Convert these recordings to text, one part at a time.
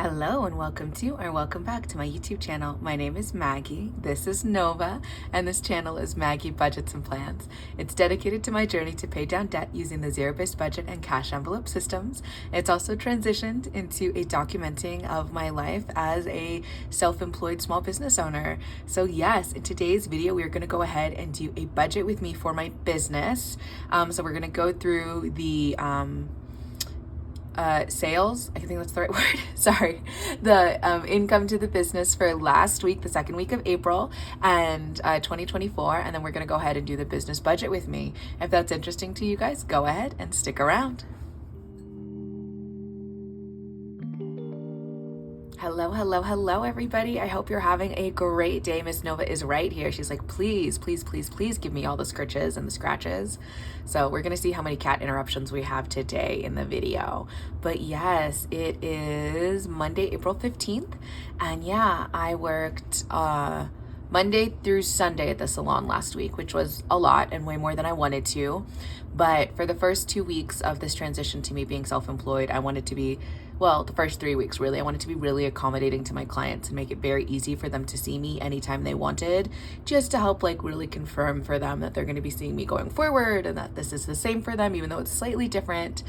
Hello and welcome back to my YouTube channel. My name is Maggie, this is Nova, and this channel is Maggie Budgets and Plans. It's dedicated to my journey to pay down debt using the zero-based budget and cash envelope systems. It's also transitioned into a documenting of my life as a self-employed small business owner. So yes, in today's video, we're gonna go ahead and do a budget with me for my business. So we're gonna go through the sales, I think that's the right word, sorry, the income to the business for last week, the second week of April, and 2024, and then we're going to go ahead and do the business budget with me. If that's interesting to you guys, go ahead and stick around. Hello, everybody. I hope you're having a great day. Miss Nova is right here. She's like, please give me all the scritches and the scratches. So we're going to see how many cat interruptions we have today in the video. But yes, it is Monday, April 15th. And yeah, I worked Monday through Sunday at the salon last week, which was a lot and way more than I wanted to. But for the first 2 weeks of this transition to me being self-employed, I wanted to be, well, the first 3 weeks really, I wanted to be really accommodating to my clients and make it very easy for them to see me anytime they wanted, just to help like really confirm for them that they're going to be seeing me going forward and that this is the same for them, even though it's slightly different.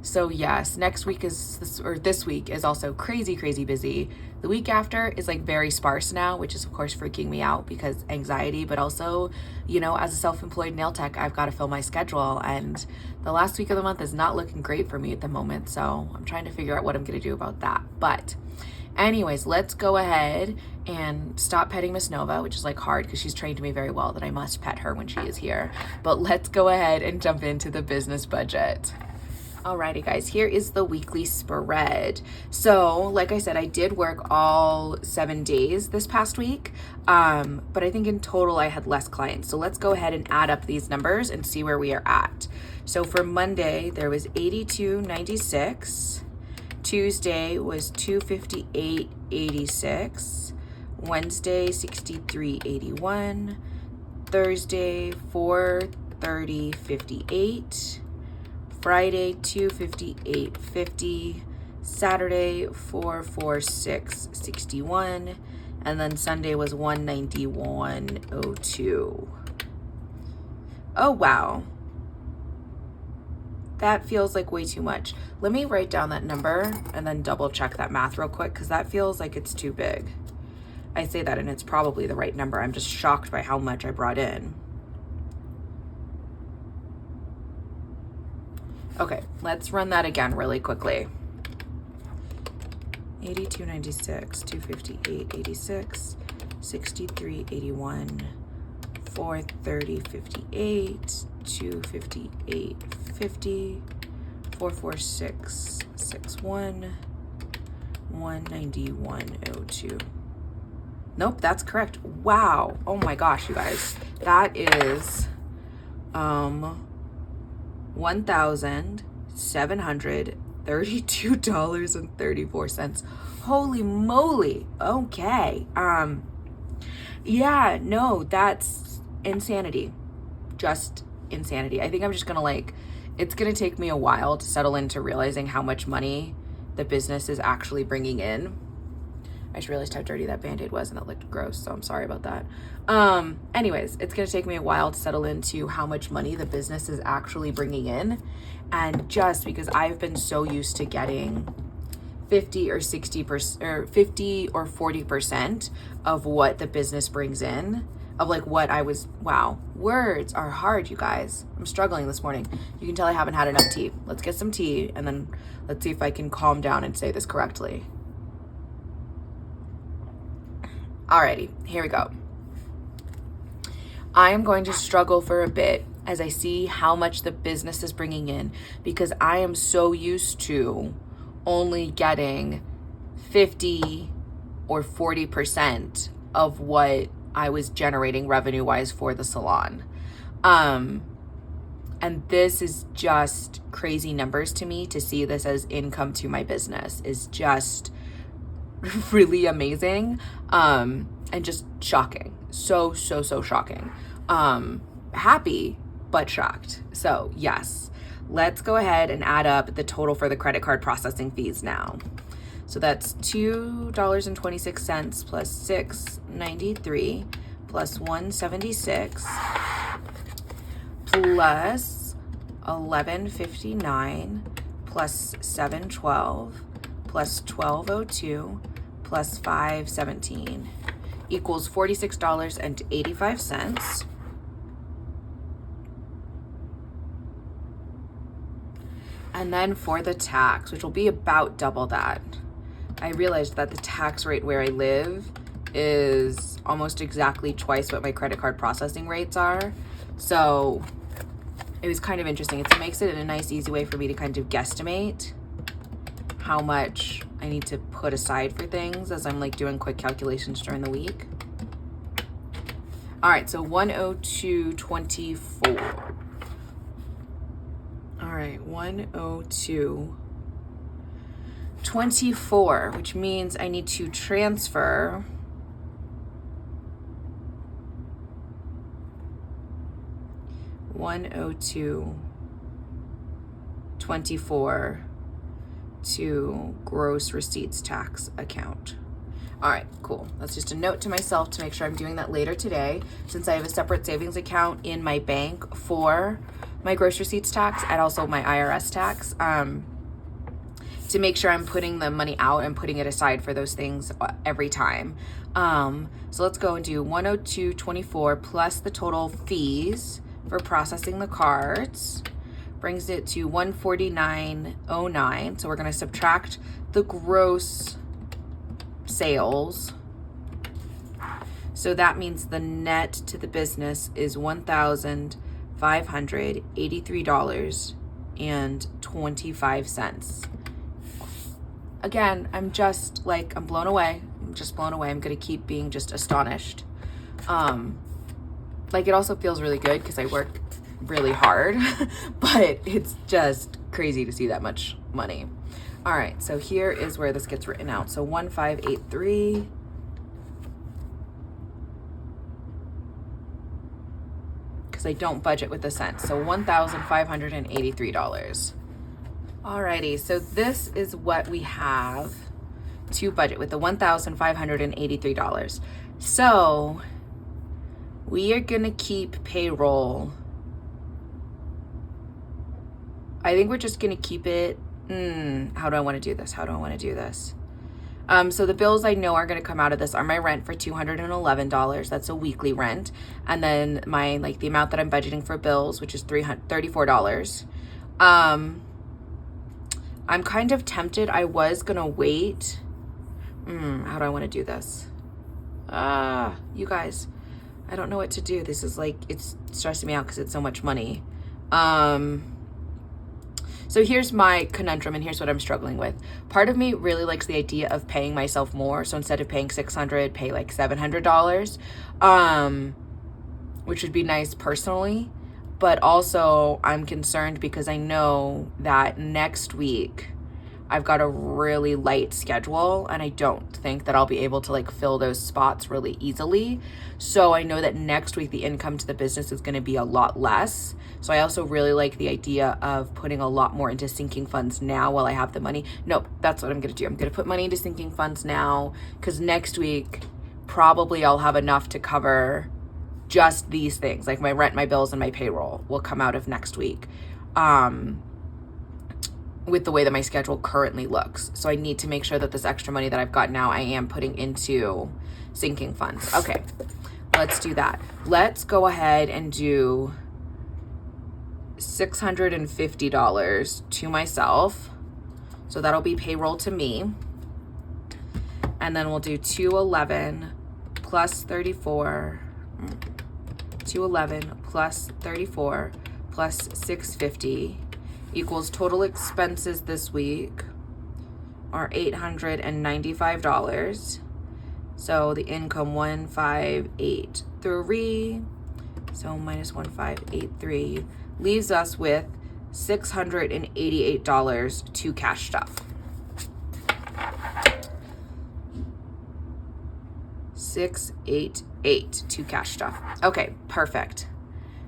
So yes, this week is also crazy busy. The week after is like very sparse now, which is of course freaking me out because anxiety, but also, you know, as a self-employed nail tech, I've got to fill my schedule, and the last week of the month is not looking great for me at the moment. So I'm trying to figure out what I'm going to do about that. But anyways, let's go ahead and stop petting Miss Nova, which is like hard because she's trained me very well that I must pet her when she is here. But let's go ahead and jump into the business budget. Alrighty guys, here is the weekly spread. So like I said, I did work all 7 days this past week, but I think in total I had less clients. So let's go ahead and add up these numbers and see where we are at. So for Monday, there was $82.96. Tuesday was $258.86. Wednesday, $63.81. Thursday, $430.58. Friday, $258.50, Saturday, $446.61, and then Sunday was $191.02. Oh, wow. That feels like way too much. Let me write down that number and then double check that math real quick because that feels like it's too big. I say that and it's probably the right number. I'm just shocked by how much I brought in. Okay, let's run that again really quickly. $82.96, $258.86, $63.81, $430.58, $258.50, $446.61, $191.02. Nope, that's correct. Wow. Oh my gosh, you guys. That is $1,732.34. Holy moly. Okay. Yeah, no, that's insanity. Just insanity. I think I'm just gonna it's gonna take me a while to settle into realizing how much money the business is actually bringing in. I just realized how dirty that Band-Aid was and it looked gross, so I'm sorry about that. Anyways, it's gonna take me a while to settle into how much money the business is actually bringing in. And just because I've been so used to getting 50 or 60% or 50 or 40% of what the business brings in, of like what I was, wow, words are hard, you guys. I'm struggling this morning. You can tell I haven't had enough tea. Let's get some tea and then let's see if I can calm down and say this correctly. Alrighty, here we go. I am going to struggle for a bit as I see how much the business is bringing in because I am so used to only getting 50 or 40% of what I was generating revenue-wise for the salon. And this is just crazy numbers to me. To see this as income to my business is just really amazing, and just shocking. So shocking. Happy, but shocked. So yes, let's go ahead and add up the total for the credit card processing fees now. So that's $2.26 plus $6.93 plus $1.76 plus $11.59 plus $7.12 plus $12.02 plus $5.17 equals $46.85. And then for the tax, which will be about double that, I realized that the tax rate where I live is almost exactly twice what my credit card processing rates are. So it was kind of interesting. It makes it a nice, easy way for me to kind of guesstimate how much I need to put aside for things as I'm like doing quick calculations during the week. All right, so 102.24. All right, 102.24, which means I need to transfer $102.24 to gross receipts tax account. All right, cool. That's just a note to myself to make sure I'm doing that later today, since I have a separate savings account in my bank for my gross receipts tax and also my IRS tax, to make sure I'm putting the money out and putting it aside for those things every time. So let's go and do 102.24 plus the total fees for processing the cards brings it to 149.09. So we're going to subtract the gross sales. So that means the net to the business is $1,583.25. Again, I'm blown away. I'm just blown away. I'm going to keep being just astonished. It also feels really good because I work really hard, but it's just crazy to see that much money. All right, so here is where this gets written out. So 1583 because I don't budget with the cents. So $1,583. Alrighty, so this is what we have to budget with, the $1,583. So we are gonna keep payroll. I think we're just gonna keep it. How do I want to do this? So the bills I know are going to come out of this are my rent for $211. That's a weekly rent. And then my, the amount that I'm budgeting for bills, which is $34. I'm kind of tempted. I was going to wait. How do I want to do this? You guys, I don't know what to do. This is it's stressing me out because it's so much money. So here's my conundrum, and here's what I'm struggling with. Part of me really likes the idea of paying myself more. So instead of paying $600, pay $700, which would be nice personally. But also I'm concerned because I know that next week I've got a really light schedule, and I don't think that I'll be able to fill those spots really easily. So I know that next week the income to the business is going to be a lot less. So I also really like the idea of putting a lot more into sinking funds now while I have the money. No, that's what I'm going to do. I'm going to put money into sinking funds now because next week probably I'll have enough to cover just these things. My rent, my bills, and my payroll will come out of next week. With the way that my schedule currently looks. So I need to make sure that this extra money that I've got now, I am putting into sinking funds. Okay, let's do that. Let's go ahead and do $650 to myself. So that'll be payroll to me. And then we'll do 211 plus 34, 211 plus 34 plus 650 equals total expenses this week are $895. So the income 1583. So minus 1583 leaves us with $688 to cash stuff. $688 to cash stuff. Okay, perfect.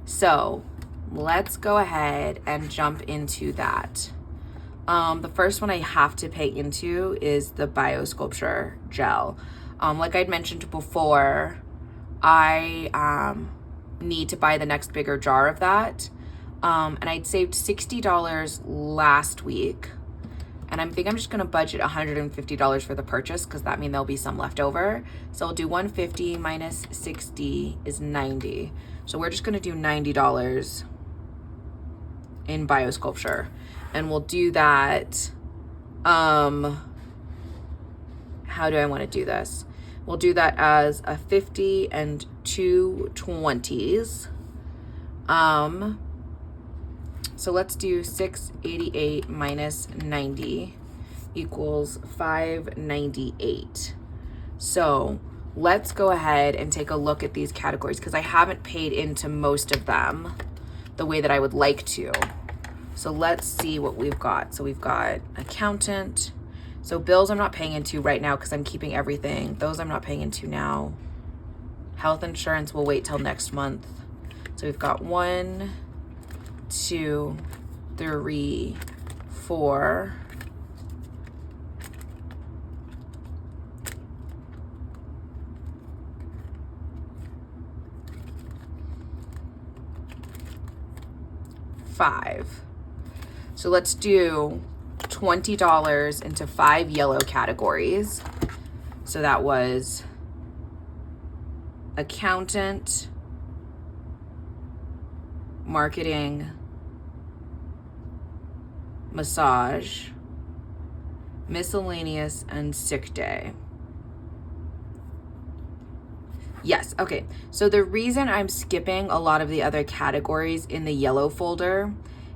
So let's go ahead and jump into that. The first one I have to pay into is the Biosculpture gel. Like I'd mentioned before, I need to buy the next bigger jar of that. And I'd saved $60 last week. And I'm just gonna budget $150 for the purchase because that means there'll be some left over. So I'll do 150 minus 60 is 90. So we're just gonna do $90 in Biosculpture. And we'll do that, how do I wanna do this? We'll do that as a 50 and 2 20s. So let's do 688 minus 90 equals 598. So let's go ahead and take a look at these categories because I haven't paid into most of them the way that I would like to. So let's see what we've got. So we've got accountant. So bills I'm not paying into right now because I'm keeping everything. Those I'm not paying into now. Health insurance will wait till next month. So we've got 1, 2, 3, 4. $5. So let's do $20 into 5 yellow categories. So that was accountant, marketing, massage, miscellaneous, and sick day. Yes, okay. So the reason I'm skipping a lot of the other categories in the yellow folder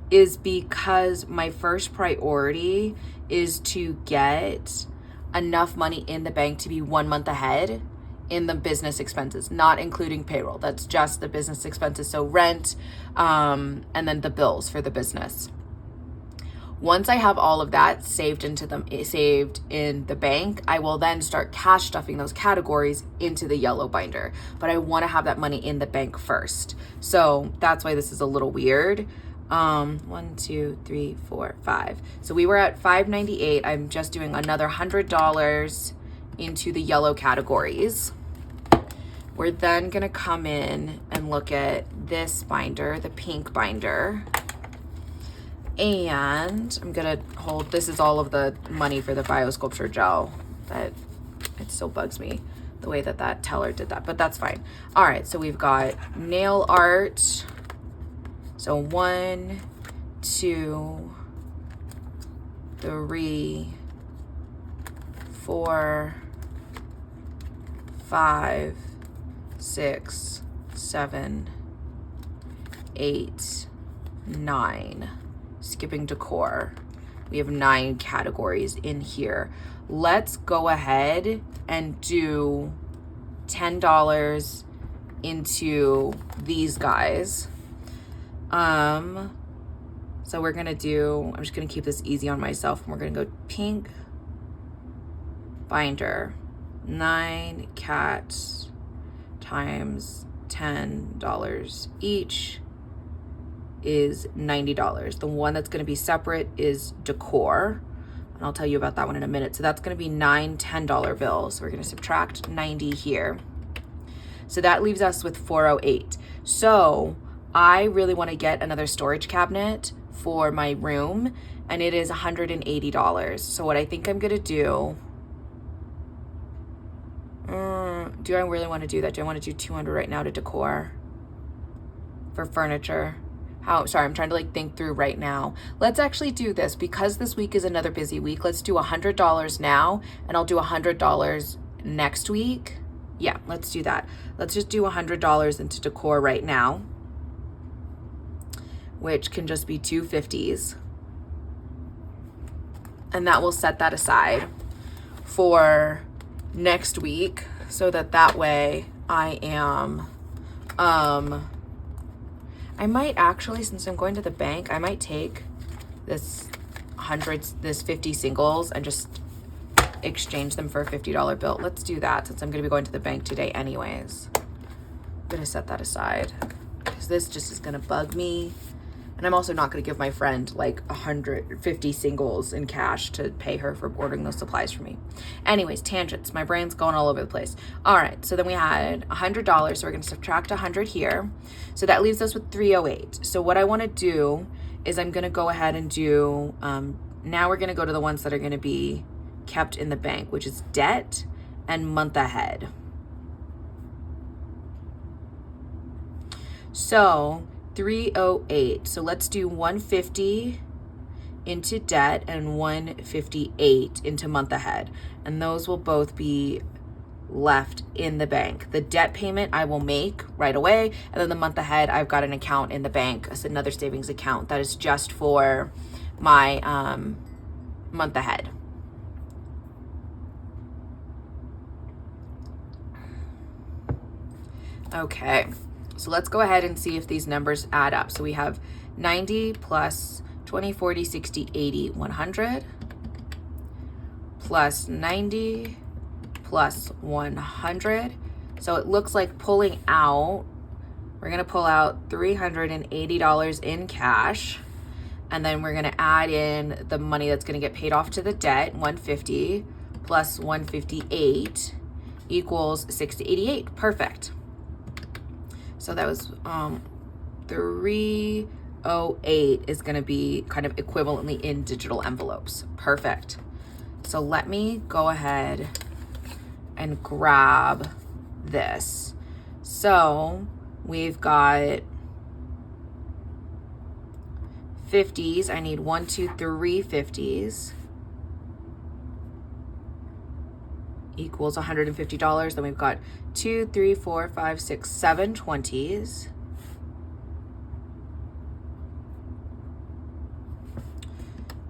is because my first priority is to get enough money in the bank to be 1 month ahead in the business expenses, not including payroll. That's just the business expenses. So rent, and then the bills for the business. Once I have all of that saved in the bank, I will then start cash stuffing those categories into the yellow binder. But I want to have that money in the bank first. So that's why this is a little weird. 1, 2, 3, 4, 5. So we were at 598. I'm just doing another $100 into the yellow categories. We're then gonna come in and look at this binder, the pink binder. And I'm gonna hold, this is all of the money for the Biosculpture gel. That it still bugs me the way that teller did that, but that's fine. All right, so we've got nail art. So 1, 2, 3, 4, 5, 6, 7, 8, 9. Skipping decor. We have 9 categories in here. Let's go ahead and do $10 into these guys. So we're gonna do, I'm just gonna keep this easy on myself, and we're gonna go pink binder, 9 cats times $10 each is $90. The one that's gonna be separate is decor, and I'll tell you about that one in a minute. So that's gonna be 9 $10 bills. So we're gonna subtract 90 here. So that leaves us with 408. So I really want to get another storage cabinet for my room, and it is $180. So what I think I'm gonna do I really want to do that? Do I want to do 200 right now to decor for furniture? Sorry, I'm trying to think through right now. Let's actually do this because this week is another busy week. Let's do $100 now, and I'll do $100 next week. Yeah, let's do that. Let's just do $100 into decor right now, which can just be 250s. And that will set that aside for next week so that way I am, I might actually, since I'm going to the bank, I might take this 50 singles and just exchange them for a $50 bill. Let's do that since I'm gonna be going to the bank today anyways. I'm gonna set that aside because this just is gonna bug me And I'm also not going to give my friend like 150 singles in cash to pay her for ordering those supplies for me. Anyways, tangents. My brain's going all over the place. All right, so then we had $100, so we're going to subtract 100 here. So that leaves us with 308. So what I want to do is I'm going to go ahead and do, now we're going to go to the ones that are going to be kept in the bank, which is debt and month ahead. So 308. So let's do 150 into debt and 158 into month ahead. And those will both be left in the bank. The debt payment I will make right away. And then the month ahead, I've got an account in the bank, another savings account that is just for my month ahead. Okay. So let's go ahead and see if these numbers add up. So we have 90 plus 20, 40, 60, 80, 100 plus 90 plus 100. So it looks like pulling out, we're going to pull out $380 in cash. And then we're going to add in the money that's going to get paid off to the debt, 150 plus 158 equals 688. Perfect. So that was 308 is going to be kind of equivalently in digital envelopes. Perfect. So let me go ahead and grab this. So we've got 50s. I need 1, 2, 3 50s. Equals $150. Then we've got 2, 3, 4, 5, 6, 7 20s.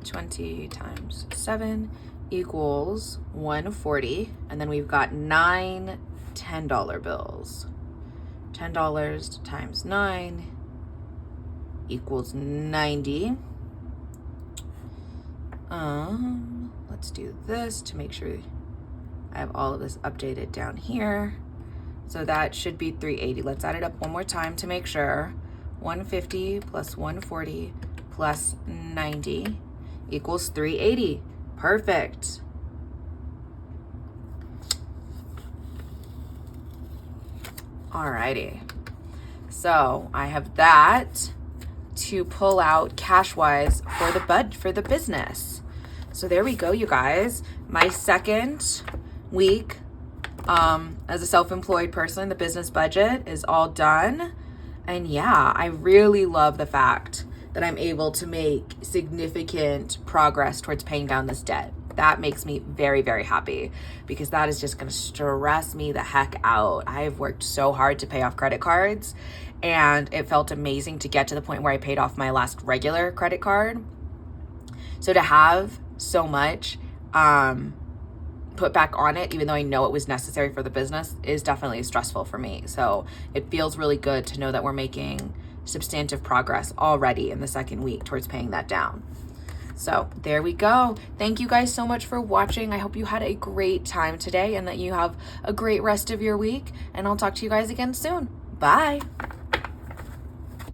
$20 times 7 equals $140. And then we've got 9 $10 bills. $10 times 9 equals 90. Let's do this to make sure I have all of this updated down here. So that should be 380. Let's add it up one more time to make sure. 150 plus 140 plus 90 equals 380. Perfect. Alrighty. So I have that to pull out cash-wise for the business. So there we go, you guys. My second week as a self-employed person, the business budget is all done. And yeah, I really love the fact that I'm able to make significant progress towards paying down this debt. That makes me very, very happy because that is just going to stress me the heck out. I have worked so hard to pay off credit cards, and it felt amazing to get to the point where I paid off my last regular credit card. So to have so much put back on it, even though I know it was necessary for the business, is definitely stressful for me. So it feels really good to know that we're making substantive progress already in the second week towards paying that down. So there we go. Thank you guys so much for watching. I hope you had a great time today and that you have a great rest of your week. And I'll talk to you guys again soon. Bye.